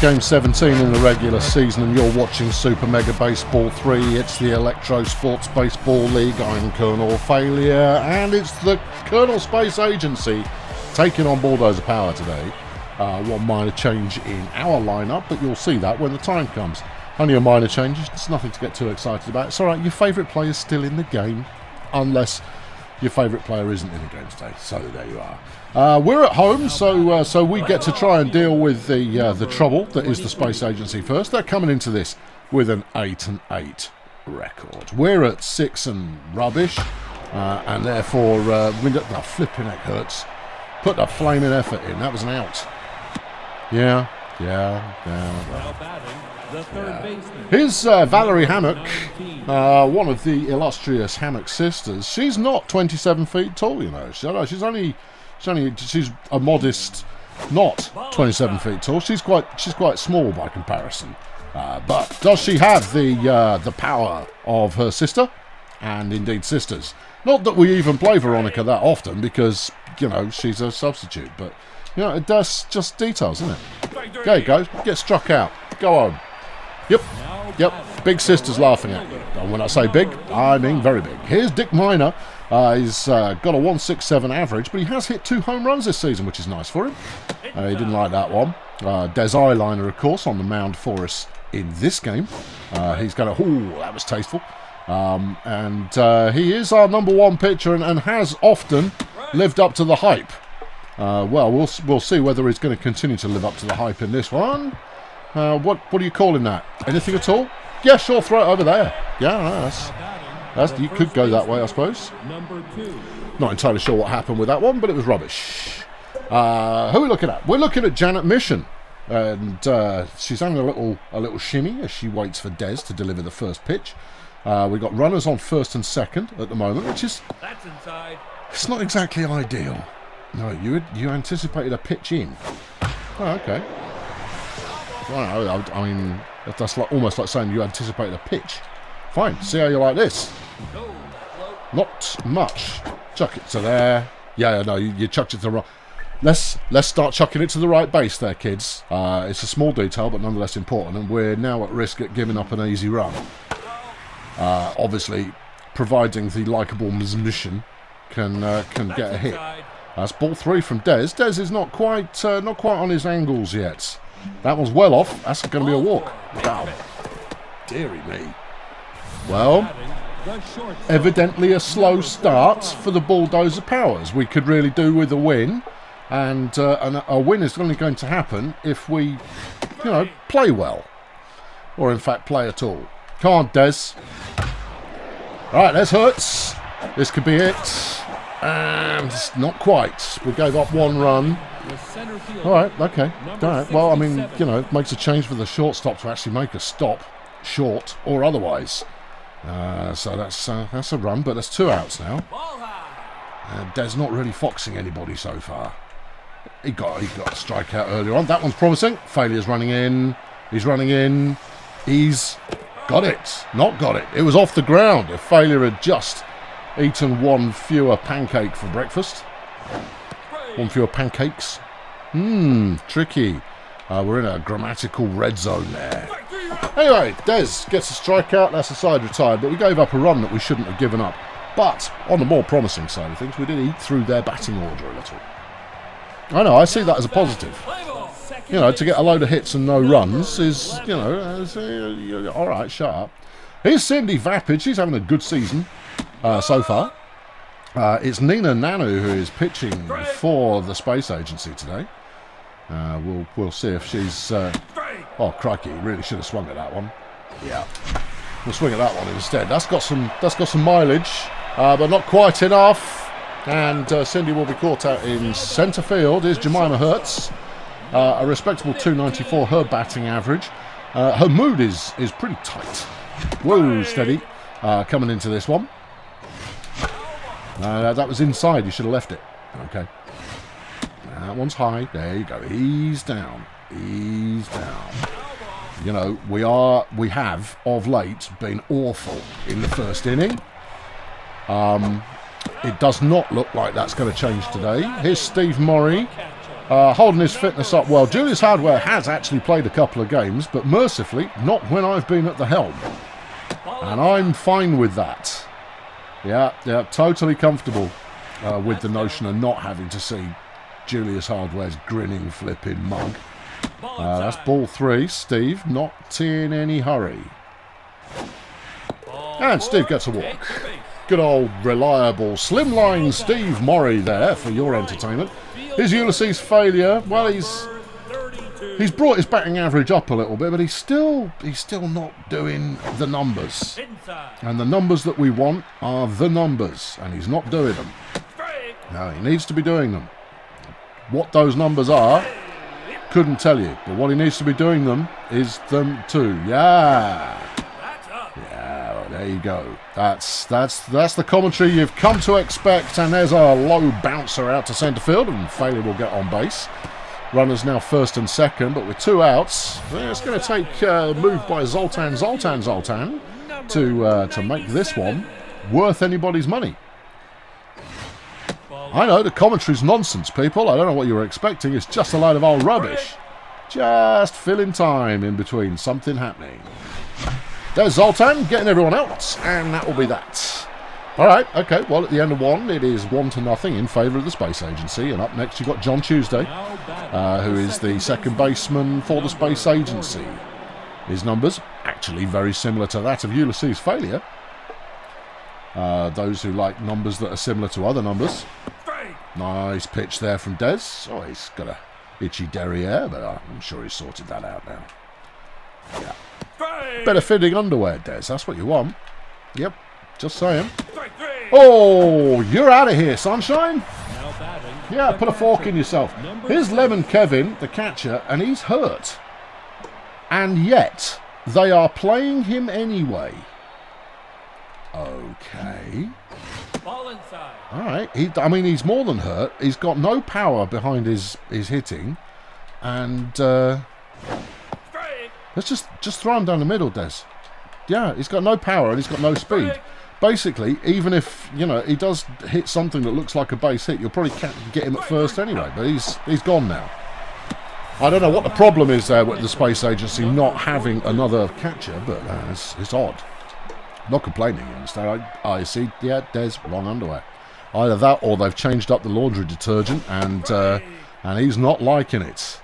game 17 in the regular season, and you're watching Super Mega Baseball 3. It's the Electrosports Baseball League. I'm Colonel Failure, and it's the Colonel Space Agency taking on Bulldozer Power today. One minor change in our lineup, but you'll see that when the time comes. Only a minor change, it's nothing to get too excited about. It's alright, your favourite player's still in the game, unless your favourite player isn't in the game today. So there you are. We're at home, so we get to try and deal with the trouble that is the Space Agency first. They're coming into this with an 8-8 record. We're at 6 and rubbish, and therefore flipping heck hurts. Put the flaming effort in. That was an out. Yeah. Here's Valerie Hammock, one of the illustrious Hammock sisters. She's not 27 feet tall, you know. She's a modest, not 27 feet tall. She's quite small by comparison. But does she have the power of her sister, and indeed sisters? Not that we even play Veronica that often because, you know, she's a substitute. But, you know, it does just details, isn't it? There you go. Get struck out. Go on. Yep. Big sister's laughing at you. And when I say big, I mean very big. Here's Dick Miner. He's got a 1.67 average, but he has hit 2 home runs this season, which is nice for him. He didn't like that one. Des Eyeliner, of course, on the mound for us in this game. He's got that was tasteful. And he is our #1 pitcher and has often lived up to the hype. Well, we'll see whether he's going to continue to live up to the hype in this one. What are you calling that? Anything at all? Yeah, sure, throw it over there. Yeah, that's you could go that way, I suppose. Not entirely sure what happened with that one, but it was rubbish. Who are we looking at? We're looking at Janet Mission, and she's having a little shimmy as she waits for Des to deliver the first pitch. We've got runners on first and second at the moment, which is it's not exactly ideal. No, you anticipated a pitch in. Oh, okay. Well, I mean, that's almost like saying you anticipated a pitch. Fine, see how you like this. Not much. Chuck it to there. Yeah, no, you chucked it to the right. Let's start chucking it to the right base there, kids. It's a small detail, but nonetheless important, and we're now at risk at giving up an easy run. Obviously, providing the likeable mission can get a hit. That's ball 3 from Des. Des is not quite on his angles yet. That one's well off. That's going to be a walk. Wow. Dearie me. Well, evidently a slow start for the Bulldozer Powers. We could really do with a win, and a win is only going to happen if we, you know, play well, or in fact play at all. Come on, Des. Right, this hurts. This could be it. And not quite. We gave up 1 run. All right, okay. All right. Well, I mean, you know, it makes a change for the shortstop to actually make a stop, short or otherwise. So that's a run, but there's 2 outs now. Des not really foxing anybody so far. He got a strikeout earlier on. That one's promising. Failure's running in. He's running in. He's got it. Not got it. It was off the ground. If Failure had just eaten 1 fewer pancake for breakfast. 1 fewer pancakes. Tricky. We're in a grammatical red zone there. Anyway, Des gets a strikeout. That's a side retired, but we gave up a run that we shouldn't have given up. But on the more promising side of things, we did eat through their batting order a little. I know, I see that as a positive. You know, to get a load of hits and no runs is, you know, all right, shut up. Here's Cindy Vapid. She's having a good season so far. It's Nina Nanu who is pitching for the Space Agency today. We'll see if she's... oh, crikey, really should have swung at that one. Yeah. We'll swing at that one instead. That's got some mileage, but not quite enough. And Cindy will be caught out in centre field. Here's Jemima Hertz. A respectable 294, her batting average. Her mood is pretty tight. Whoa, steady. Coming into this one. That was inside. You should have left it. Okay. That one's high. There you go. Ease down. Ease down. You know, we have of late been awful in the first inning. It does not look like that's going to change today. Here's Steve Murray. Holding his fitness up well. Julius Hardware has actually played a couple of games, but mercifully not when I've been at the helm. And I'm fine with that. Yeah, totally comfortable with the notion of not having to see Julius Hardware's grinning flipping mug. That's ball 3. Steve, not in any hurry. And Steve gets a walk. Good old, reliable, slimline Steve Morey there for your entertainment. Is Ulysses failure? Well, he's brought his batting average up a little bit, but he's still not doing the numbers. And the numbers that we want are the numbers, and he's not doing them. No, he needs to be doing them. What those numbers are, couldn't tell you, but what he needs to be doing them is them too. Yeah. Yeah, well, there you go. That's the commentary you've come to expect, and there's a low bouncer out to centre field, and failure will get on base. Runners now first and second, but with 2 outs, it's going to take a move by Zoltan to make this one worth anybody's money. I know, the commentary's nonsense, people. I don't know what you were expecting. It's just a load of old rubbish. Just filling time in between something happening. There's Zoltan getting everyone out, and that will be that. All right, okay, well, at the end of 1, it is 1-0 in favour of the Space Agency. And up next, you've got John Tuesday, who is the second baseman for the Space Agency. His numbers, actually very similar to that of Ulysses' failure. Those who like numbers that are similar to other numbers. Nice pitch there from Des. Oh, he's got a itchy derriere, but I'm sure he's sorted that out now. Yeah. Better fitting underwear, Des. That's what you want. Yep. Just saying. Oh, you're out of here, sunshine. Yeah, put a fork in yourself. Here's Lemon Kevin, the catcher, and he's hurt. And yet, they are playing him anyway. Okay. All right. I mean, he's more than hurt. He's got no power behind his hitting. And let's just throw him down the middle, Des. Yeah, he's got no power and he's got no speed. Basically, even if, you know, he does hit something that looks like a base hit, you'll probably get him at first anyway, but he's gone now. I don't know what the problem is there with the Space Agency not having another catcher, but it's odd. Not complaining, you understand? I see, yeah, Des, wrong underwear. Either that or they've changed up the laundry detergent and he's not liking it.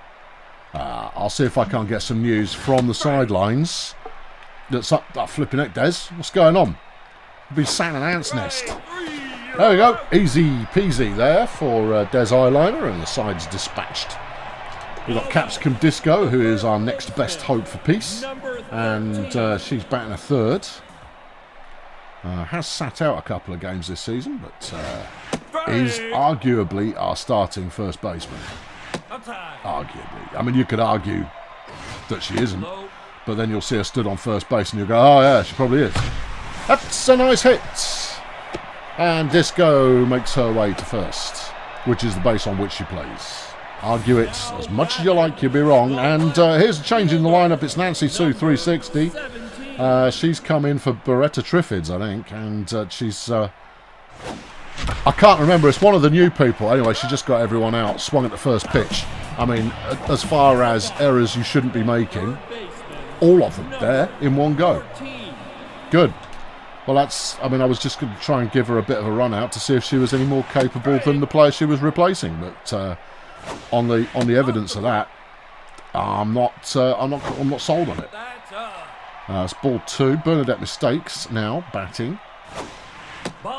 I'll see if I can't get some news from the sidelines. That's up, flipping it, Des. What's going on? Be sat in an ant's nest. There we go. Easy peasy there for Des Eyeliner, and the side's dispatched. We've got Capsicum Disco, who is our next best hope for peace, and she's batting a third. Has sat out a couple of games this season, but is arguably our starting first baseman. Arguably. I mean, you could argue that she isn't, but then you'll see her stood on first base and you'll go, oh yeah, she probably is. That's a nice hit. And Disco makes her way to first, which is the base on which she plays. Argue it as much as you like, you'll be wrong. And here's a change in the lineup. It's Nancy Sue 360. She's come in for Beretta Triffids, I think, and she's... I can't remember, it's one of the new people. Anyway, she just got everyone out, swung at the first pitch. I mean, as far as errors you shouldn't be making, all of them there in one go. Good. Well, that's... I mean, I was just going to try and give her a bit of a run out to see if she was any more capable than the player she was replacing, but on the evidence of that, I'm not sold on it. It's ball 2. Bernadette Mistakes now batting.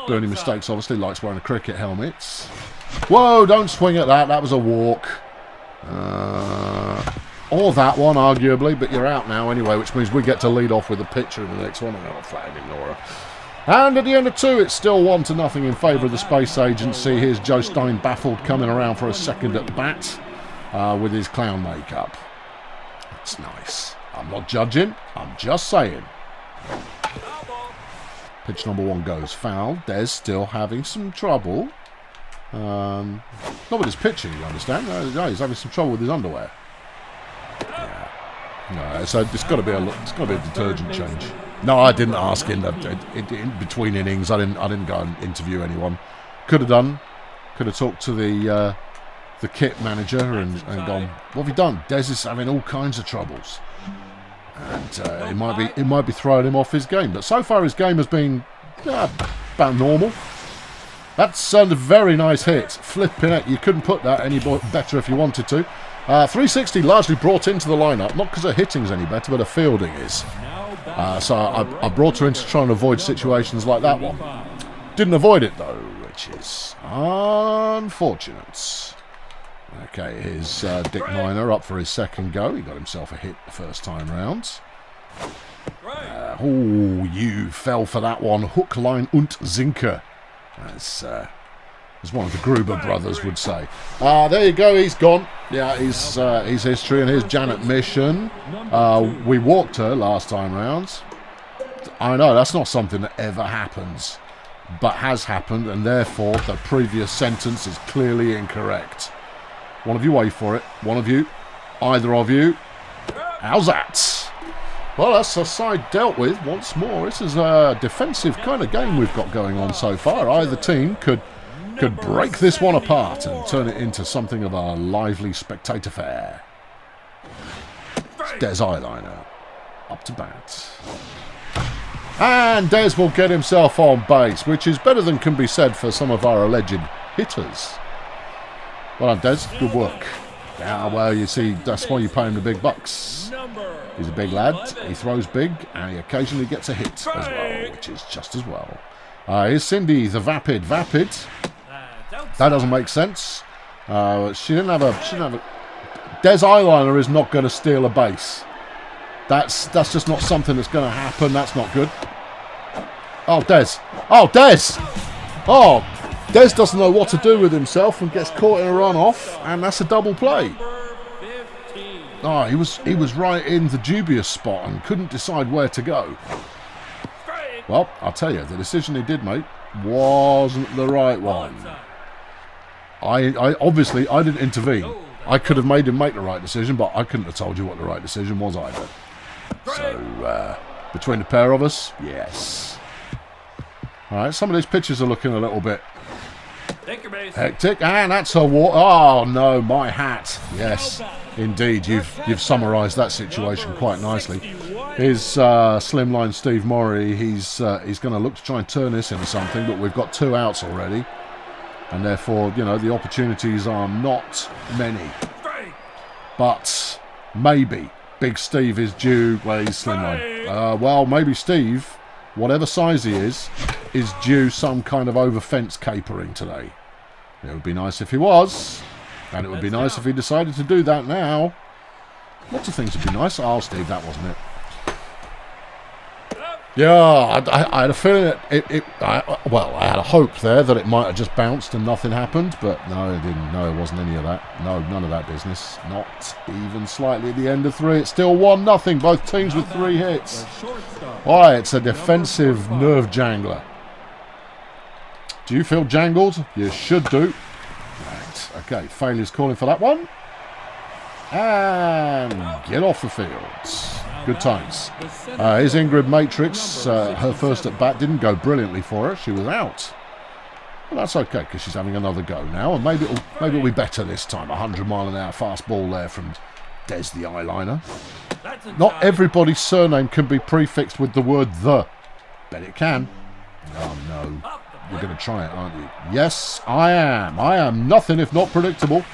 Bernie Mistakes obviously likes wearing a cricket helmet. Whoa, don't swing at that. That was a walk. Or that one, arguably, but you're out now anyway, which means we get to lead off with a pitcher in the next one. I'm going to flag ignore her. And at the end of 2, it's still 1-0 in favour of the Space Agency. Here's Joe Stein baffled, coming around for a second at bat with his clown makeup. That's nice. I'm not judging, I'm just saying. Pitch number 1 goes foul. Des still having some trouble. Not with his pitching, you understand? No, he's having some trouble with his underwear. Yeah. No, so it's got to be a detergent change. No, I didn't ask in between innings. I didn't go and interview anyone. Could have done. Could have talked to the the kit manager and gone, what have you done? Des is having all kinds of troubles. And it might be throwing him off his game. But so far his game has been about normal. That's a very nice hit. Flipping it. You couldn't put that any better if you wanted to. 360 largely brought into the lineup, not because her hitting's any better, but her fielding is. So I brought her in to try and avoid situations like that one. Didn't avoid it though, which is unfortunate. Okay, here's Dick Niner up for his second go. He got himself a hit the first time round. Oh, you fell for that one. Hook, line und Sinker. As one of the Gruber brothers would say. There you go, he's gone. Yeah, he's history. And here's Janet Mission. We walked her last time round. I know, that's not something that ever happens, but has happened, and therefore the previous sentence is clearly incorrect. One of you wait for it. One of you. Either of you. How's that? Well, that's a side dealt with once more. This is a defensive kind of game we've got going on so far. Either team could break this one apart and turn it into something of a lively spectator fair. It's Des Eyeliner up to bat. And Des will get himself on base, which is better than can be said for some of our alleged hitters. Well done, Des. Good work. Yeah, well, you see, that's why you pay him the big bucks. He's a big lad, he throws big, and he occasionally gets a hit as well, which is just as well. Here's Cindy, the Vapid. Vapid. That doesn't make sense. She didn't have a... Des Eyeliner is not going to steal a base. That's just not something that's going to happen. That's not good. Oh, Des. Oh, Des! Oh, Des doesn't know what to do with himself and gets caught in a run-off, and that's a double play. Oh, he was right in the dubious spot and couldn't decide where to go. Well, I'll tell you, the decision he did make wasn't the right one. I obviously, I didn't intervene. I could have made him make the right decision, but I couldn't have told you what the right decision was either. So, between the pair of us, yes. Alright, some of these pitches are looking a little bit hectic, and that's a walk. Oh no, my hat. Yes, indeed, you've summarised that situation quite nicely. Here's Slimline Steve Morey. He's going to look to try and turn this into something, but we've got 2 outs already, and therefore, you know, the opportunities are not many. But maybe Big Steve is due. Well, he's Slimline. Well, maybe Steve, whatever size he is due some kind of over-fence capering today. It would be nice if he was, and it would be nice if he decided to do that now. Lots of things would be nice. Oh, Steve, that wasn't it. Yeah, I had a feeling well, I had a hope there that it might have just bounced and nothing happened, but no, it didn't. No, it wasn't any of that. No, none of that business. Not even slightly at the end of 3. It's still 1-0, both teams with 3 hits. Why, it's a defensive nerve jangler. Do you feel jangled? You should do. Right, okay, Failure's calling for that one. And get off the field. Good times. Here's Ingrid Matrix. Her first at bat didn't go brilliantly for her. She was out. Well, that's okay because she's having another go now, and maybe it'll be better this time. 100-mile-an-hour fast ball there from Des the Eyeliner. Not everybody's surname can be prefixed with the word the. Bet it can. Oh no. You're going to try it, aren't you? Yes, I am. I am nothing if not predictable.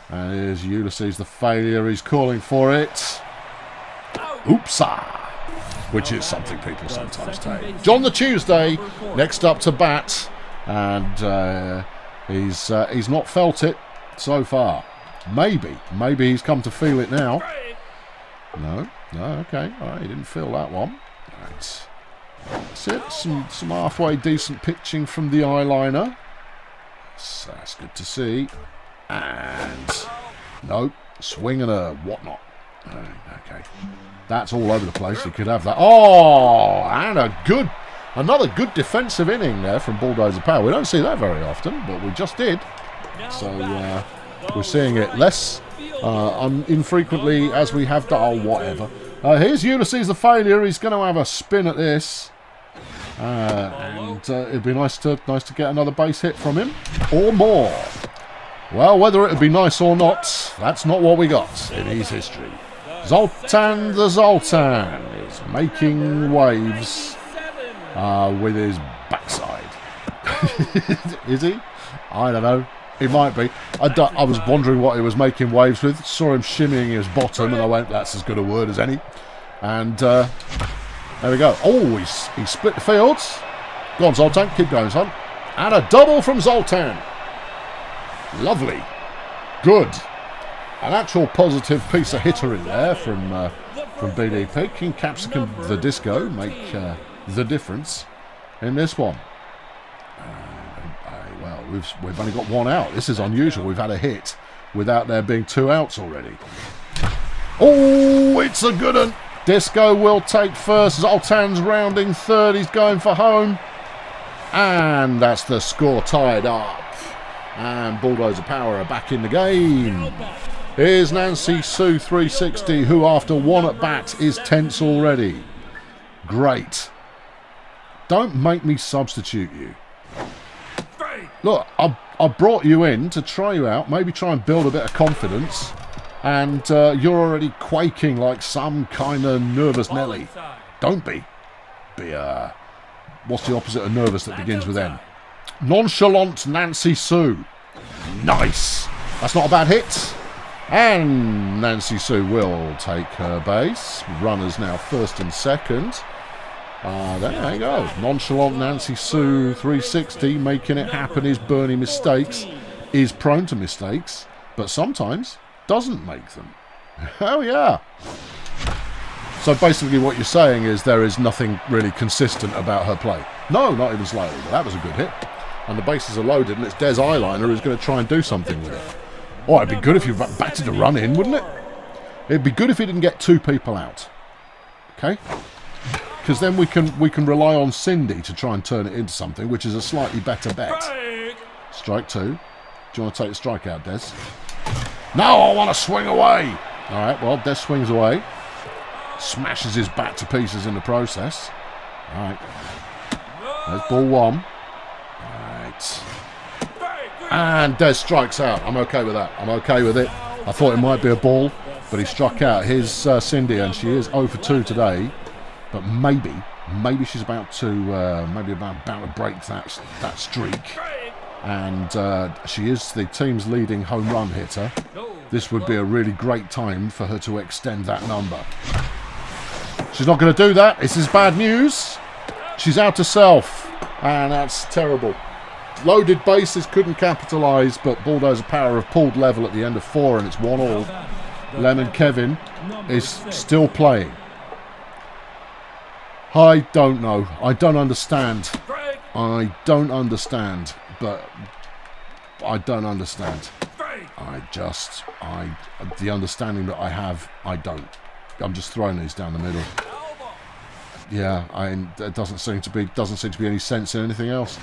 And here's Ulysses the Failure. He's calling for it. Oopsa. Which is something people sometimes take. John the Tuesday, next up to bat. And he's not felt it so far. Maybe he's come to feel it now. No, okay. All right, he didn't feel that one. Right. That's it. Some halfway decent pitching from the Eyeliner. So that's good to see. And no, swing and a whatnot. Okay, that's all over the place. He could have that. Oh, and another good defensive inning there from Bulldozer Power. We don't see that very often, but we just did. So we're seeing it less infrequently as we have done. Oh, whatever. Here's Ulysses the Failure. He's going to have a spin at this. And it'd be nice to get another base hit from him. Or more. Well, whether it would be nice or not, that's not what we got in his history. Zoltan the Zoltan is making waves with his backside. Is he? I don't know. He might be. I was wondering what he was making waves with. Saw him shimmying his bottom, and I went, that's as good a word as any. And there we go. Oh, he split the fields. Go on, Zoltan. Keep going, son. And a double from Zoltan. Lovely. Good. An actual positive piece of hittery there from BDP. King Capsicum the Disco make the difference in this one. Well, we've only got one out. This is unusual. We've had a hit without there being two outs already. Oh, it's a good one. Disco will take first. Zoltan's rounding third. He's going for home. And that's the score tied up. And Bulldozer Power are back in the game. Here's Nancy Sue 360, who after one at bat is tense already. Great. Don't make me substitute you. Look, I brought you in to try you out, maybe try and build a bit of confidence, and you're already quaking like some kind of nervous Nelly. Don't be. Be, what's the opposite of nervous that begins with N? Nonchalant Nancy Sue. Nice. That's not a bad hit. And Nancy Sue will take her base. Runners now first and second. There you go. Nonchalant Nancy Sue 360 making it happen is Bernie mistakes. Is prone to mistakes, but sometimes doesn't make them. Hell yeah. So basically what you're saying is there is nothing really consistent about her play. No, not even slightly, but that was a good hit. And the bases are loaded, and it's Des Eyeliner who's going to try and do something with it. Oh, it'd be good if you batted a run in, wouldn't it? It'd be good if he didn't get two people out. Okay? Because then we can rely on Cindy to try and turn it into something, which is a slightly better bet. Strike two. Do you want to take the strikeout, Des? No, I want to swing away. All right, well, Des swings away. Smashes his bat to pieces in the process. All right. There's ball one. And Des strikes out. I'm okay with that. I'm okay with it. I thought it might be a ball, but he struck out. Here's Cindy, and she is 0 for 2 today. But maybe she's about to break that streak. And she is the team's leading home run hitter. This would be a really great time for her to extend that number. She's not going to do that. This is bad news. She's out to self, and that's terrible. Loaded bases, couldn't capitalise, but Bulldozer Power have pulled level at the end of 4, and it's 1-1. Lemon Kevin is still playing. I don't know. I don't understand. I don't understand. But I don't understand. The understanding that I have, I don't. I'm just throwing these down the middle. Yeah, there doesn't seem to be any sense in anything else.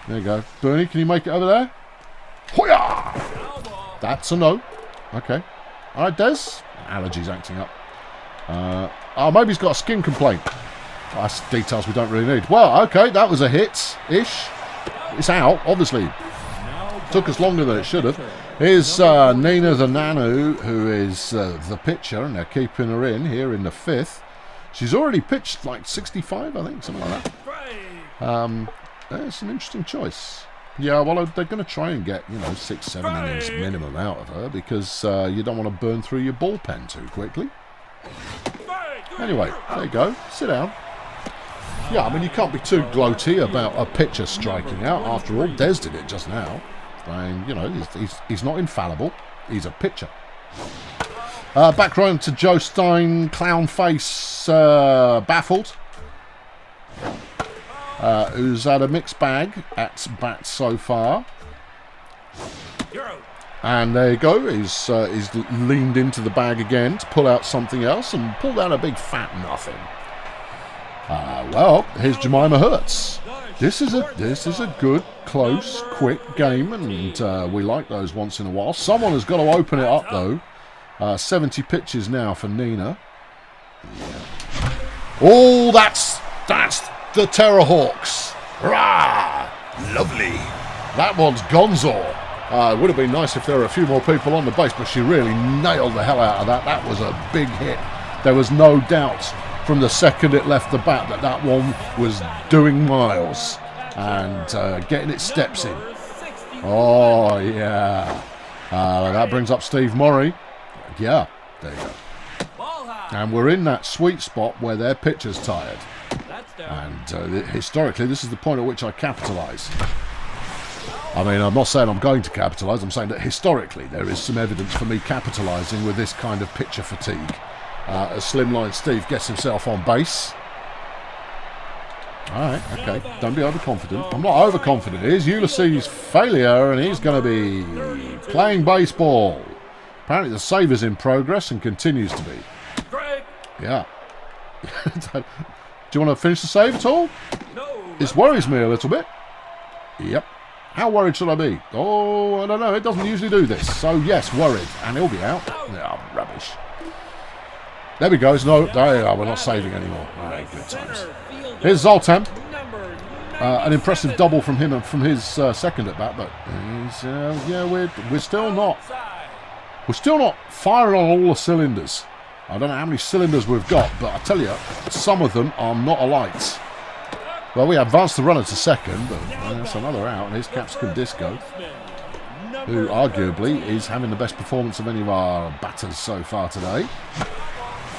There you go. Bernie, can you make it over there? Hoya! That's a no. Okay. All right, Des. Allergies acting up. Oh, maybe he's got a skin complaint. That's details we don't really need. Well, okay, that was a hit-ish. It's out, obviously. Took us longer than it should have. Here's Nina the Nanu, who is the pitcher, and they're keeping her in here in the 5th. She's already pitched like 65, I think, something like that. It's an interesting choice. Yeah, well, they're going to try and get, 6-7 innings minimum out of her because you don't want to burn through your bullpen too quickly. Anyway, there you go. Sit down. Yeah, I mean, you can't be too gloaty about a pitcher striking out. After all, Des did it just now. And, he's not infallible. He's a pitcher. Back row to Joe Stein, clown face, baffled. Who's had a mixed bag at bat so far. And there you go. He's leaned into the bag again to pull out something else and pulled out a big fat nothing. Well, here's Jemima Hertz. This is a good, close, quick game, and we like those once in a while. Someone has got to open it up, though. 70 pitches now for Nina. Yeah. Oh, that's the Terrorhawks. Rah! Lovely. That one's Gonzo. It would have been nice if there were a few more people on the base, but she really nailed the hell out of that. That was a big hit. There was no doubt from the second it left the bat that that one was doing miles and getting its steps in. Oh, yeah. That brings up Steve Murray. Yeah, there you go. And we're in that sweet spot where their pitcher's tired. And historically, this is the point at which I capitalise. I mean, I'm not saying I'm going to capitalise. I'm saying that historically there is some evidence for me capitalising with this kind of pitcher fatigue. As Slimline Steve gets himself on base. Alright, okay. Don't be overconfident. I'm not overconfident. Here's Ulysses Failure, and he's going to be playing baseball. Apparently the save is in progress and continues to be. Yeah. Do you want to finish the save at all? This worries me a little bit. Yep. How worried should I be? Oh, I don't know. It doesn't usually do this. So, yes, worried. And he'll be out. Oh, rubbish. There we go. No, we're not saving anymore. Alright, good times. Here's Zoltan. An impressive double from him and from his second at bat, but he's, yeah, we're still not firing on all the cylinders. I don't know how many cylinders we've got, but I tell you, some of them are not alight. Well, we advanced the runner to second, but that's another out, and here's Capsicum Disco, who arguably is having the best performance of any of our batters so far today.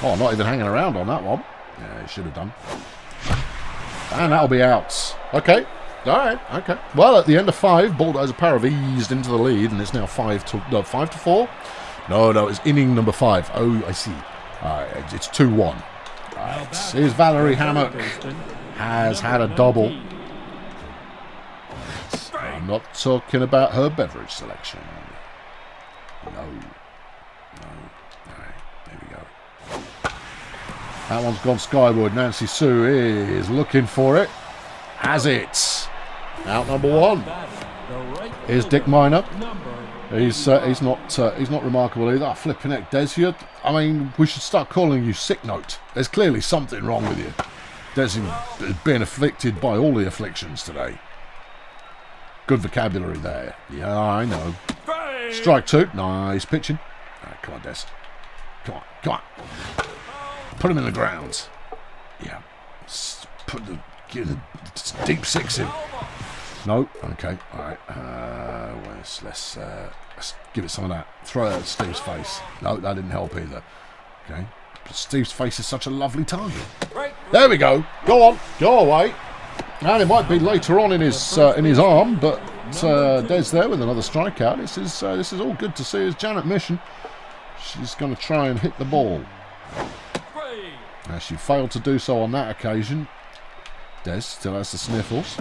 Oh, not even hanging around on that one. Yeah, he should have done. And that'll be out. Okay. All right. Okay. Well, at the end of 5, Bulldozer Power have eased into the lead, and it's now 5 to 4. No, it's inning number 5. Oh, I see. All right, it's 2-1. All right. Here's Valerie Hammock. Has had a double. I'm not talking about her beverage selection. No. All right. There we go. That one's gone skyward. Nancy Sue is looking for it. Has it. Out number 1. Here's Dick Miner. He's not remarkable either. Flipping heck, Des. I mean, we should start calling you Sick Note. There's clearly something wrong with you. Des is being afflicted by all the afflictions today. Good vocabulary there. Yeah, I know. Strike 2. Nice pitching. Right, come on, Des. Come on. Put him in the ground. Yeah. Give the deep 6 in. No. Okay. All right. Let's give it some of that. Throw it at Steve's face. No, that didn't help either. Okay. But Steve's face is such a lovely target. There we go. Go on. Go away. And it might be later on in his arm, but Des there with another strikeout. This is all good to see. It's Janet Mission. She's going to try and hit the ball. Now, she failed to do so on that occasion. Des still has the sniffles.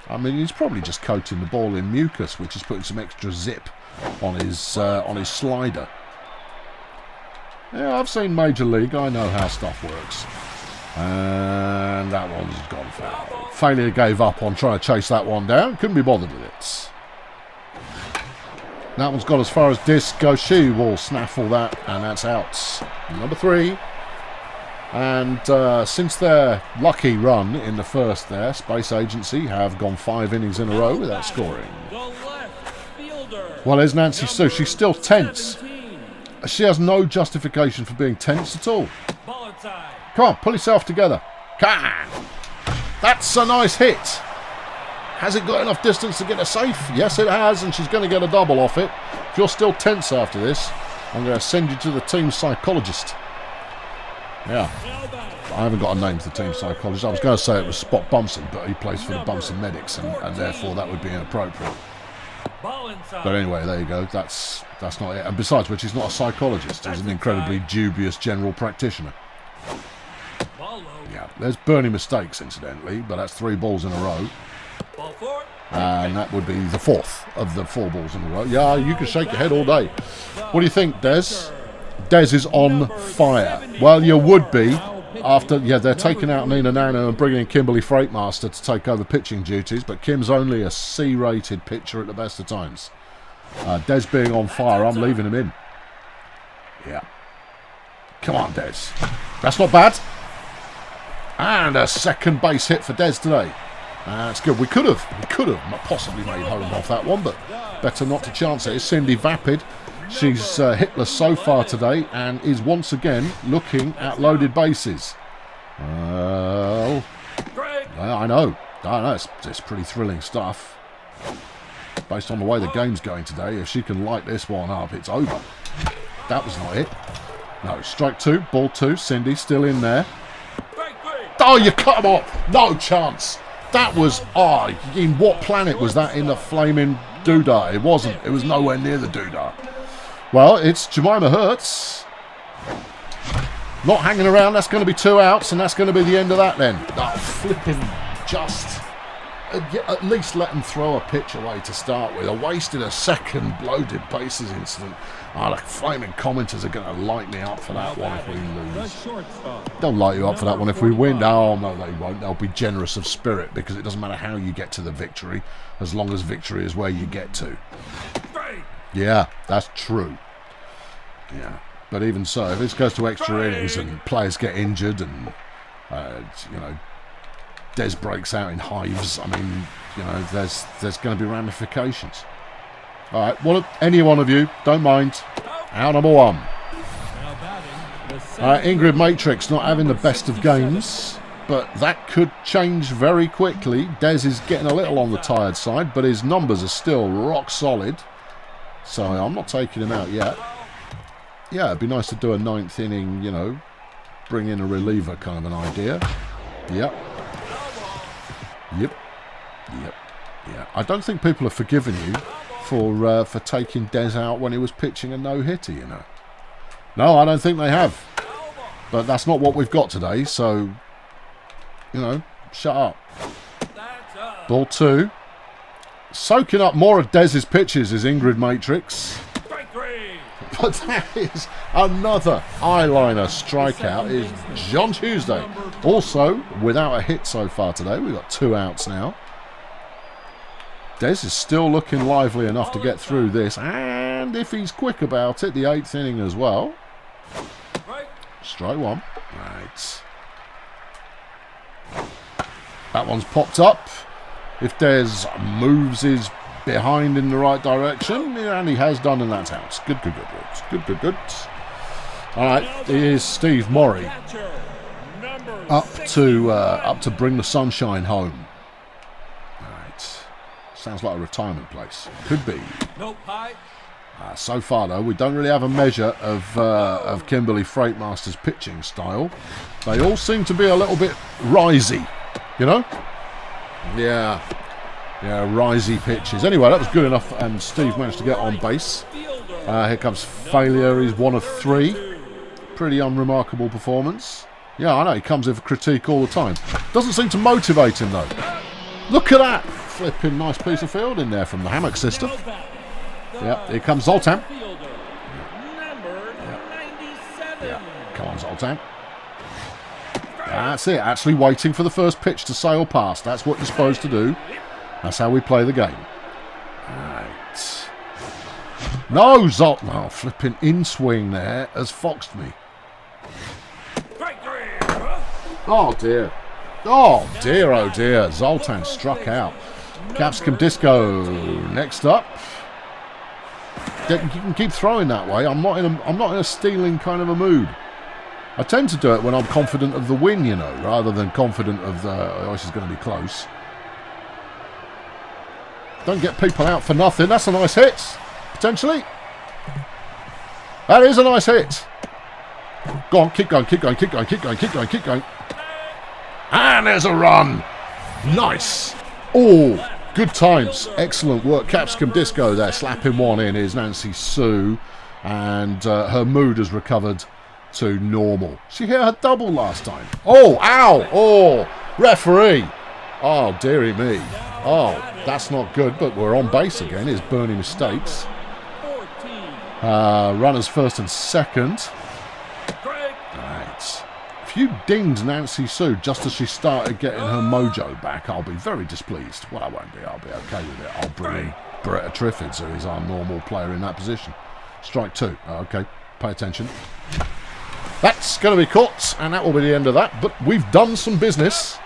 I mean, he's probably just coating the ball in mucus, which is putting some extra zip on his slider. Yeah, I've seen Major League. I know how stuff works. And that one's gone foul. Failure gave up on trying to chase that one down. Couldn't be bothered with it. That one's got as far as Disco. She will snaffle that, and that's out. Number 3. And since their lucky run in the first there, Space Agency have gone 5 innings in a row without scoring. Well, there's Nancy Sue. She's still tense. She has no justification for being tense at all. Come on, pull yourself together. Come on. That's a nice hit. Has it got enough distance to get a safe? Yes, it has, and she's going to get a double off it. If you're still tense after this, I'm going to send you to the team psychologist. Yeah. I haven't got a name for the team psychologist. I was going to say it was Spot Bumson, but he plays for the Bumson Medics, and therefore that would be inappropriate. But anyway, there you go. That's not it. And besides which, he's not a psychologist. He's an incredibly dubious general practitioner. Yeah, there's Bernie mistakes, incidentally, but that's 3 balls in a row. And that would be the 4th of the 4 balls in a row. Yeah, you can shake your head all day. What do you think, Des? Des is on fire. Well, you would be after, they're taking out Nina Nano and bringing in Kimberly Freightmaster to take over pitching duties, but Kim's only a C-rated pitcher at the best of times. Des being on fire, I'm leaving him in. Yeah. Come on, Des. That's not bad. And a second base hit for Des today. That's good. We could have possibly made home off that one, but better not to chance it. It's Cindy Vapid. She's hitless so far today and is once again looking at loaded bases. I know. It's pretty thrilling stuff. Based on the way the game's going today, if she can light this one up, it's over. That was not it. No, strike 2, ball 2. Cindy still in there. Oh, you cut him off. No chance. That was, in what planet was that in the flaming doodah? It wasn't. It was nowhere near the doodah. Well, it's Jemima Hertz. Not hanging around. That's going to be 2 outs, and that's going to be the end of that then. Oh, flipping just. At least let them throw a pitch away to start with. I wasted a second loaded bases incident. The flaming commenters are going to light me up for that one if we lose. They'll light you up for that one if we win. Oh, no, they won't. They'll be generous of spirit because it doesn't matter how you get to the victory as long as victory is where you get to. Yeah, that's true. Yeah, but even so, if this goes to extra innings and players get injured and, Des breaks out in hives, I mean, there's going to be ramifications. All right, any one of you, don't mind. Out number 1. Ingrid Matrix not having the best of games, but that could change very quickly. Des is getting a little on the tired side, but his numbers are still rock solid. So I'm not taking him out yet. Yeah, it'd be nice to do a 9th inning, bring in a reliever kind of an idea. Yep. Yeah. I don't think people have forgiven you for taking Des out when he was pitching a no-hitter, No, I don't think they have. But that's not what we've got today, so, shut up. Ball 2. Soaking up more of Des's pitches is Ingrid Matrix. But that is another eyeliner strikeout is John Tuesday. Also, without a hit so far today. We've got 2 outs now. Des is still looking lively enough to get through this. And if he's quick about it, the 8th inning as well. Strike 1. Right. That one's popped up. If Des moves his behind in the right direction, and he has done, and that's out. Good. All right, here's Steve Morey up to bring the sunshine home. All right, sounds like a retirement place. Could be. So far though, we don't really have a measure of Kimberly Freightmaster's pitching style. They all seem to be a little bit risey, Yeah, risey pitches. Anyway, that was good enough, and Steve managed to get on base. Here comes failure. He's 1 of 3. Pretty unremarkable performance. Yeah, I know, he comes in for critique all the time. Doesn't seem to motivate him, though. Look at that! Flipping nice piece of field in there from the Hammock sister. Yeah, here comes Zoltan. Yeah. Come on, Zoltan. That's it, actually waiting for the first pitch to sail past. That's what you're supposed to do. That's how we play the game. Right. No, Zoltan. Oh, flipping in-swing there has foxed me. Oh, dear. Oh, dear. Zoltan struck out. Capsicum Disco next up. You can keep throwing that way. I'm not in a stealing kind of a mood. I tend to do it when I'm confident of the win, rather than confident of this is going to be close. Don't get people out for nothing. That's a nice hit, potentially. That is a nice hit. Go on, keep going. And there's a run. Nice. Oh, good times. Excellent work. Capsicum Disco there, slapping one in is Nancy Sue. And her mood has recovered to normal. She hit her double last time. Oh, ow. Oh, referee. Oh, dearie me. Oh, that's not good, but we're on base again. It's Bernie Mistakes. Runners first and second. Right. If you dinged Nancy Sue just as she started getting her mojo back, I'll be very displeased. Well, I won't be. I'll be okay with it. I'll bring in Beretta Triffids, who is our normal player in that position. Strike 2. Okay, pay attention. That's going to be caught, and that will be the end of that. But we've done some business.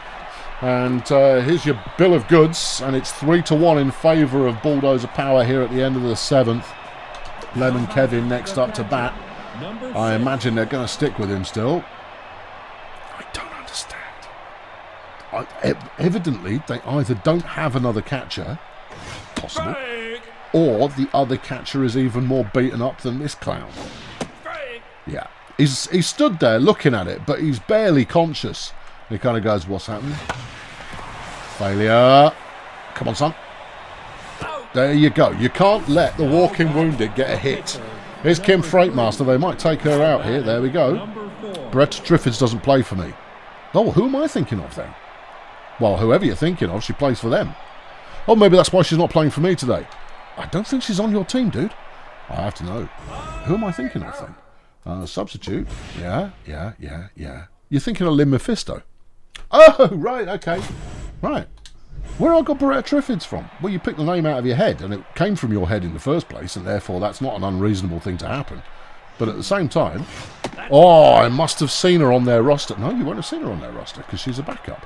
And here's your bill of goods, and it's 3-1 in favour of Bulldozer Power here at the end of the 7th. Lemon Kevin next up to bat. I imagine they're going to stick with him still. I don't understand. Evidently, they either don't have another catcher, possible, or the other catcher is even more beaten up than this clown. Yeah, he's stood there looking at it, but he's barely conscious. He kind of goes, what's happening? Failure. Come on, son. There you go. You can't let the walking wounded get a hit. Here's Kim Freightmaster. They might take her out here. There we go. Beretta Triffids doesn't play for me. Oh, who am I thinking of then? Well, whoever you're thinking of, she plays for them. Oh, maybe that's why she's not playing for me today. I don't think she's on your team, dude. I have to know. Who am I thinking of then? Substitute. Yeah. You're thinking of Lynn Mephisto. Oh, right, okay. Right. Where I got Beretta Triffids from? Well, you picked the name out of your head, and it came from your head in the first place, and therefore that's not an unreasonable thing to happen. But at the same time... Oh, I must have seen her on their roster. No, you won't have seen her on their roster, because she's a backup.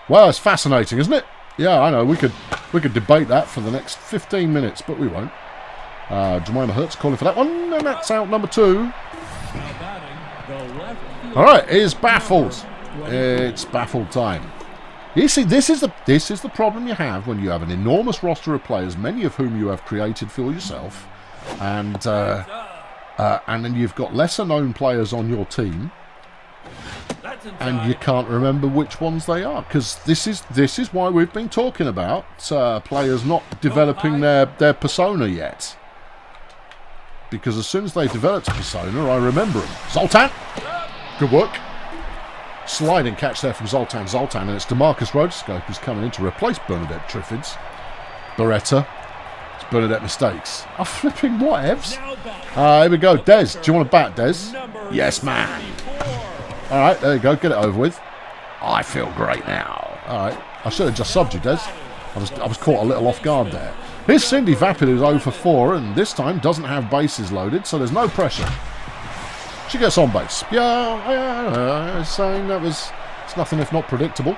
Well, it's fascinating, isn't it? Yeah, I know. We could debate that for the next 15 minutes, but we won't. Jemima Hurts calling for that one, and that's out number 2. All right, is baffled. It's baffled time. You see, this is the problem you have when you have an enormous roster of players, many of whom you have created for yourself, and then you've got lesser known players on your team, and you can't remember which ones they are, because this is why we've been talking about players not developing their persona yet. Because as soon as they developed a persona, I remember them. Zoltan! Good work. Sliding catch there from Zoltan, and it's DeMarcus Rotoscope who's coming in to replace Bernadette Triffids. Beretta. It's Bernadette mistakes. Oh, flipping whatevs. Here we go. Des, do you want to bat, Des? Yes, man. All right, there you go. Get it over with. I feel great now. All right. I should have just subbed you, Des. I was caught a little off guard there. Here's Cindy Vapid, who's 0 for 4, and this time doesn't have bases loaded, so there's no pressure. She gets on base. Yeah, saying it's nothing if not predictable.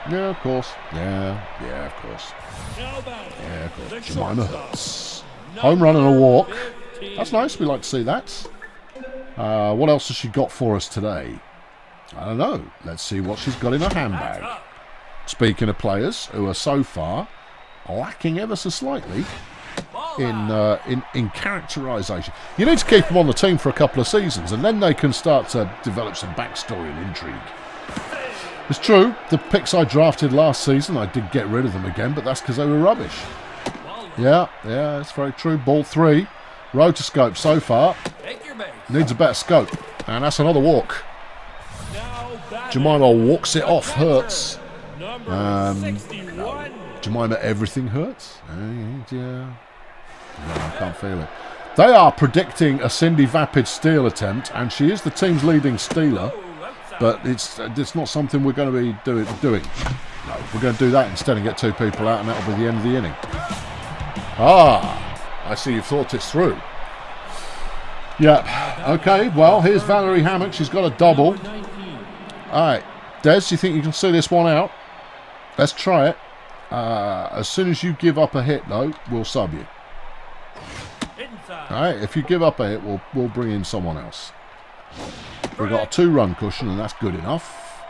Yeah, of course. Yeah, of course. Yeah, of course. Jemima Hurts. Home run and a walk. That's nice. We like to see that. What else has she got for us today? I don't know. Let's see what she's got in her handbag. Speaking of players who are so far lacking ever so slightly in characterisation. You need to keep them on the team for a couple of seasons, and then they can start to develop some backstory and intrigue. It's true, the picks I drafted last season, I did get rid of them again, but that's because they were rubbish. Yeah, that's very true. Ball 3. Rotoscope so far. Needs a better scope. And that's another walk. Jemima walks it off. Hurts. No. Jemima everything hurts? Yeah. No, I can't feel it. They are predicting a Cindy Vapid steal attempt, and she is the team's leading stealer, but it's not something we're going to be doing. No, we're going to do that instead and get 2 people out, and that'll be the end of the inning. I see you've thought this through. Yeah, okay, well, here's Valerie Hammock. She's got a double. All right, Des, do you think you can see this one out? Let's try it. As soon as you give up a hit, though, we'll sub you. All right, if you give up a hit, we'll bring in someone else. We've got a 2-run cushion, and that's good enough.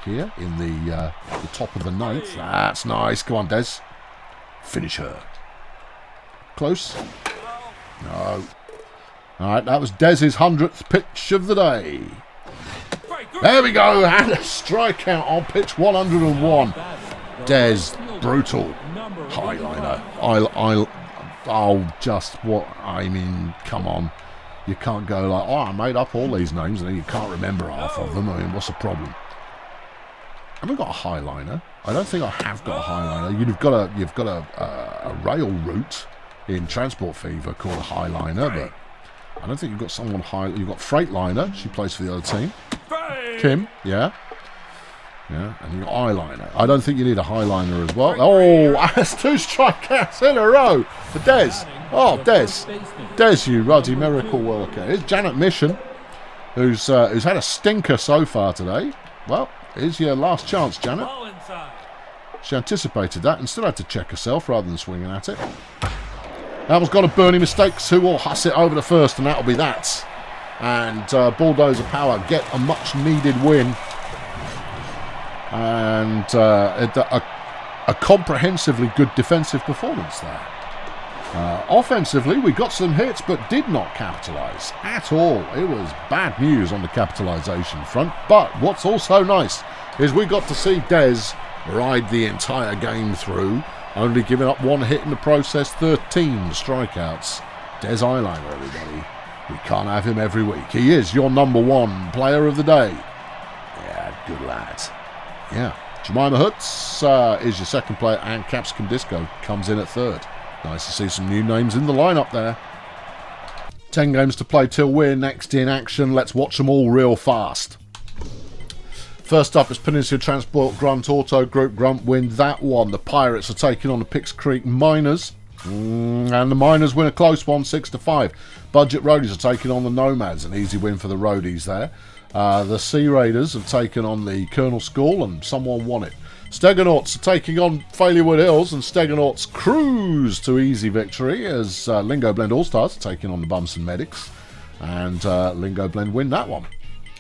Here in the top of the 9th. That's nice. Come on, Des. Finish her. Close. No. All right, that was Des's 100th pitch of the day. There we go, and a strikeout on pitch 101. Des, brutal. Highliner. Come on. You can't go like, I made up all these names and then you can't remember half of them. I mean, what's the problem? I haven't got a highliner. I don't think I have got a highliner. You've got a rail route in Transport Fever called a highliner, but I don't think you've got someone high. You've got Freightliner. She plays for the other team. Kim, yeah, and you've got eyeliner. I don't think you need a highliner as well. Oh, that's 2 strikeouts in a row for Des. Oh, Des, you ruddy miracle worker. Here's Janet Mission. who's had a stinker so far today. Well, here's your last chance, Janet. She anticipated that and still had to check herself rather than swinging at it. That one's got a Bernie Mistakes, who will huss it over to first, and that'll be that. And Bulldozer Power get a much-needed win. And a comprehensively good defensive performance there. Offensively, we got some hits, but did not capitalise at all. It was bad news on the capitalisation front. But what's also nice is we got to see Des ride the entire game through, only giving up one hit in the process, 13 strikeouts. Des Eyeliner, everybody. We can't have him every week. He is your #1 player of the day. Yeah, good lad. Yeah. Jemima Hutz is your second player, and Capsicum Disco comes in at third. Nice to see some new names in the lineup there. 10 games to play till we're next in action. Let's watch them all real fast. First up is Peninsula Transport Grunt Auto Group. Grunt win that one. The Pirates are taking on the Picks Creek Miners. And the Miners win a close one, 6-5. Budget Roadies are taking on the Nomads. An easy win for the Roadies there. The Sea Raiders have taken on the Colonel School, and someone won it. Steganauts are taking on Failurwood Hills, and Steganauts cruise to easy victory as Lingo Blend All-Stars are taking on the Bumson Medics, and Lingo Blend win that one.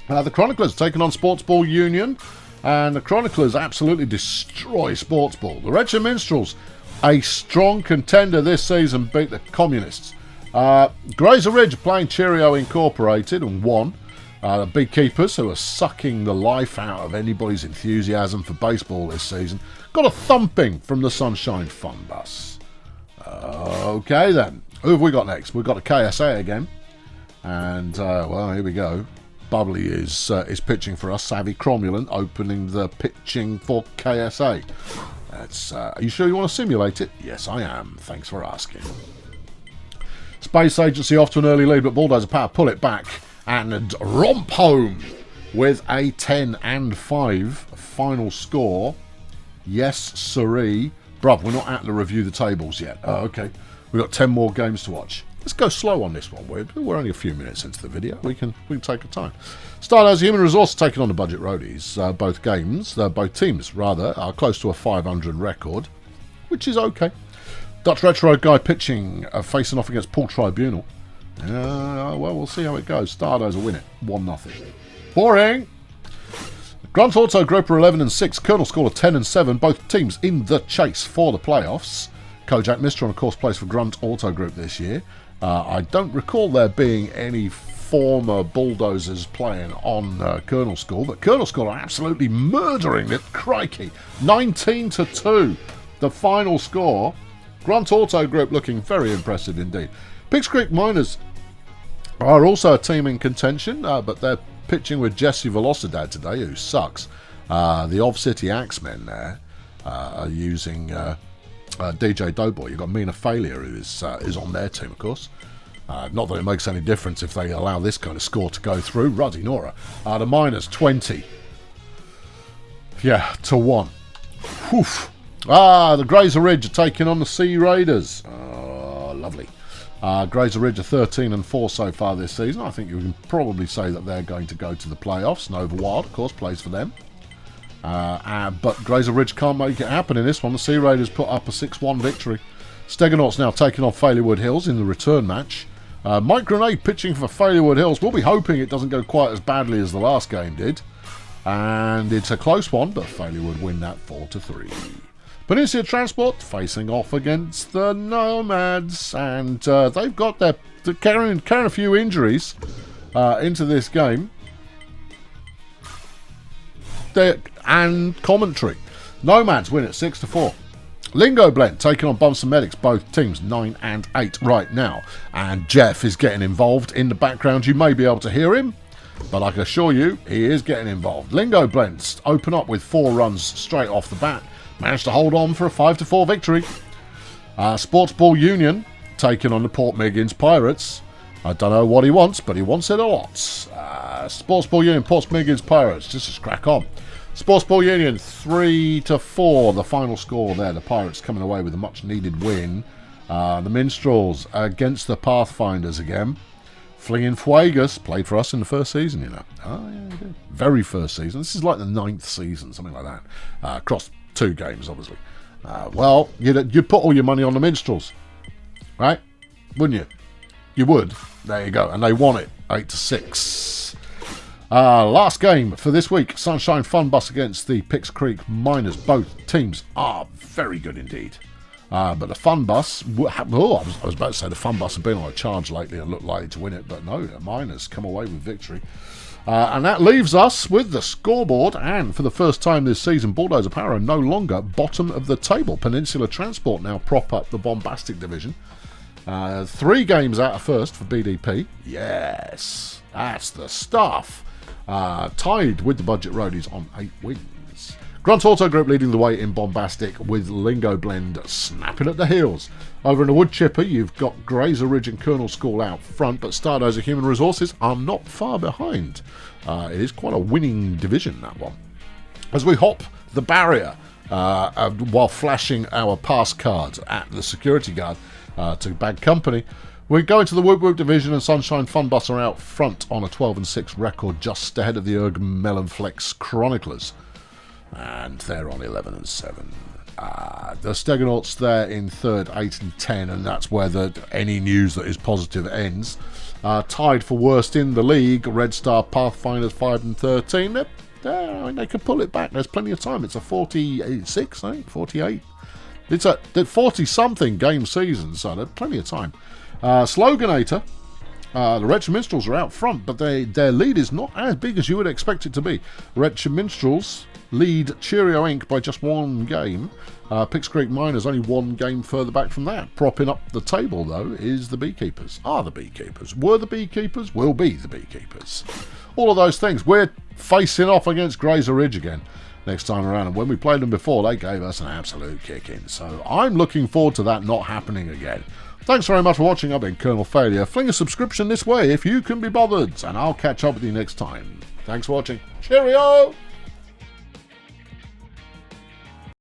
The Chroniclers are taking on Sports Ball Union, and the Chroniclers absolutely destroy Sports Ball. The Wretched Minstrels, a strong contender this season, beat the Communists. Grazer Ridge are playing Cheerio Incorporated and won. The Beekeepers, who are sucking the life out of anybody's enthusiasm for baseball this season, got a thumping from the Sunshine Fun Bus. Okay then, who have we got next? We've got a KSA again, and well, here we go. Bubbly is pitching for us. Savvy Cromulent opening the pitching for KSA. Are you sure you want to simulate it? Yes, I am. Thanks for asking. Space Agency off to an early lead, but Bulldozer Power pull it back and romp home with a 10-5 final score. Yes, siree. Bruv, we're not at the review the tables yet. Oh, okay. We've got 10 more games to watch. Let's go slow on this one. We're only a few minutes into the video. We can take our time. Stardust Human Resource taking on the Budget Roadies. Both teams are close to a 500 record, which is okay. Dutch Retro Guy pitching, facing off against Paul Tribunal. Well, we'll see how it goes. Stardust will win it, 1-0. Boring. Grunt Auto Group are 11-6. Colonel School are 10-7. Both teams in the chase for the playoffs. Kojak Mistron, of course, plays for Grunt Auto Group this year. I don't recall there being any former Bulldozers playing on Colonel School, but Colonel School are absolutely murdering it. Crikey. 19-2, the final score. Grunt Auto Group looking very impressive indeed. Picks Creek Miners are also a team in contention, but they're pitching with Jesse Velocidad today, who sucks. The Ov City Axemen there are using DJ Doughboy. You've got Mina Failure, who is on their team, of course. Not that it makes any difference if they allow this kind of score to go through. Ruddy Nora. The Miners, 20. Yeah, to 1. Woof. The Grazer Ridge are taking on the Sea Raiders. Oh, lovely. Grazer Ridge are 13-4 so far this season. I think you can probably say that they're going to go to the playoffs. Nova Wild, of course, plays for them. But Grazer Ridge can't make it happen in this one. The Sea Raiders put up a 6-1 victory. Steganauts now taking on Failurwood Hills in the return match. Mike Grenade pitching for Failurwood Hills. We'll be hoping it doesn't go quite as badly as the last game did. And it's a close one, but Failurwood win that 4-3. Peninsula Transport facing off against the Nomads. And they've got they're carrying a few injuries into this game. And commentary. Nomads win at 6-4. Lingo Blend taking on Bumps and Medics, both teams 9-8 right now. And Jeff is getting involved in the background. You may be able to hear him, but I can assure you he is getting involved. Lingo Blends open up with 4 runs straight off the bat. Managed to hold on for a 5-4 victory. Sports Ball Union taking on the Port Miggins Pirates. I don't know what he wants, but he wants it a lot. Sports Ball Union, Port Miggins Pirates. Just crack on. Sports Ball Union 3-4, the final score there. The Pirates coming away with a much needed win. The Minstrels against the Pathfinders again. Flinging Fuegas played for us in the first season, you know. Oh, yeah, he did. Very first season. This is like the 9th season, something like that. Across 2 games, obviously. Well, you'd put all your money on the Minstrels, right? Wouldn't you? You would. There you go. And they won it, 8-6. Last game for this week. Sunshine Fun Bus against the Pix Creek Miners. Both teams are very good indeed. But the Fun Bus, I was about to say the Fun Bus have been on a charge lately and looked likely to win it, but no, the Miners come away with victory. And that leaves us with the scoreboard, and for the first time this season, Bulldozer Power are no longer bottom of the table. Peninsula Transport now prop up the bombastic division. 3 games out of first for BDP. Yes, that's the stuff. Tied with the Budget Roadies on 8 wins. Grunt Auto Group leading the way in bombastic with Lingo Blend snapping at the heels. Over in the Wood Chipper, you've got Grazer Ridge and Colonel School out front, but Stardozer Human Resources are not far behind. It is quite a winning division, that one. As we hop the barrier while flashing our pass cards at the security guard to bad company, we go into the Whoop Whoop division, and Sunshine Fun Bus are out front on a 12-6 record, just ahead of the Erg Melonflex Chroniclers. And they're on 11-7. The Stegonauts there in third, 8-10, and that's where any news that is positive ends. Tied for worst in the league, Red Star Pathfinders 5-13. They could pull it back. There's plenty of time. It's a 46, I think, 48. It's a 40-something game season, so there's plenty of time. Sloganator, the Wretched Minstrels are out front, but their lead is not as big as you would expect it to be. Wretched Minstrels lead Cheerio Inc. by just 1 game. Pix Creek Miners only 1 game further back from that. Propping up the table, though, is the Beekeepers. Are the Beekeepers. Were the Beekeepers. Will be the Beekeepers. All of those things. We're facing off against Grazer Ridge again next time around. And when we played them before, they gave us an absolute kick-in. So I'm looking forward to that not happening again. Thanks very much for watching. I've been Colonel Failure. Fling a subscription this way if you can be bothered. And I'll catch up with you next time. Thanks for watching. Cheerio!